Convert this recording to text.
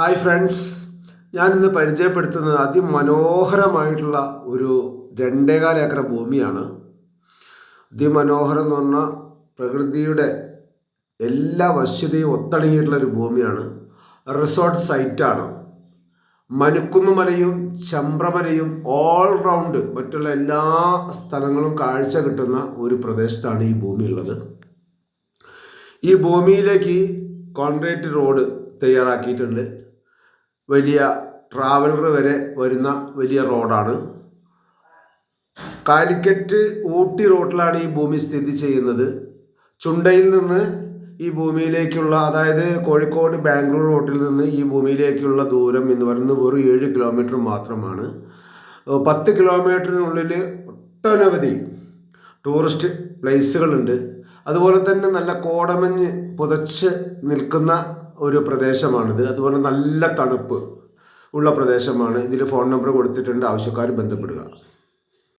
Hi friends, ഞാനിന്ന് പരിചയപ്പെടുത്തുന്നത് അതിമനോഹരമായിട്ടുള്ള ഒരു 2.25 ഏക്കർ ഭൂമിയാണ്. അതിമനോഹരം എന്ന് പറഞ്ഞാൽ പ്രകൃതിയുടെ എല്ലാ വശ്യതയും ഒത്തടങ്ങിയിട്ടുള്ള ഒരു ഭൂമിയാണ്. റിസോർട്ട് സൈറ്റാണ്. മനുക്കുന്നുമലയും ചമ്പ്രമലയും ഓൾ റൗണ്ട് മറ്റുള്ള എല്ലാ സ്ഥലങ്ങളും കാഴ്ച കിട്ടുന്ന ഒരു പ്രദേശത്താണ് ഈ ഭൂമി ഉള്ളത്. ഈ ഭൂമിയിലേക്ക് കോൺക്രീറ്റ് റോഡ് തയ്യാറാക്കിയിട്ടുണ്ട്. വലിയ ട്രാവലർ വരെ വരുന്ന വലിയ റോഡാണ്. കാലിക്കറ്റ് ഊട്ടി റോഡിലാണ് ഈ ഭൂമി സ്ഥിതി ചെയ്യുന്നത്. ചുണ്ടയിൽ നിന്ന് ഈ ഭൂമിയിലേക്കുള്ള, അതായത് കോഴിക്കോട് ബാംഗ്ലൂർ റോഡിൽ നിന്ന് ഈ ഭൂമിയിലേക്കുള്ള ദൂരം എന്ന് പറയുന്നത് വെറും 7 കിലോമീറ്റർ മാത്രമാണ്. 10 കിലോമീറ്ററിനുള്ളിൽ ഒട്ടനവധി ടൂറിസ്റ്റ് പ്ലേസുകളുണ്ട്. അതുപോലെ തന്നെ നല്ല കോടമഞ്ഞ് പുതച്ച് നിൽക്കുന്ന ഒരു പ്രദേശമാണിത്. അതുപോലെ നല്ല തണുപ്പ് ഉള്ള പ്രദേശമാണ്. ഇതിൽ ഫോൺ നമ്പർ കൊടുത്തിട്ടുണ്ട്, ആവശ്യക്കാർ ബന്ധപ്പെടുക.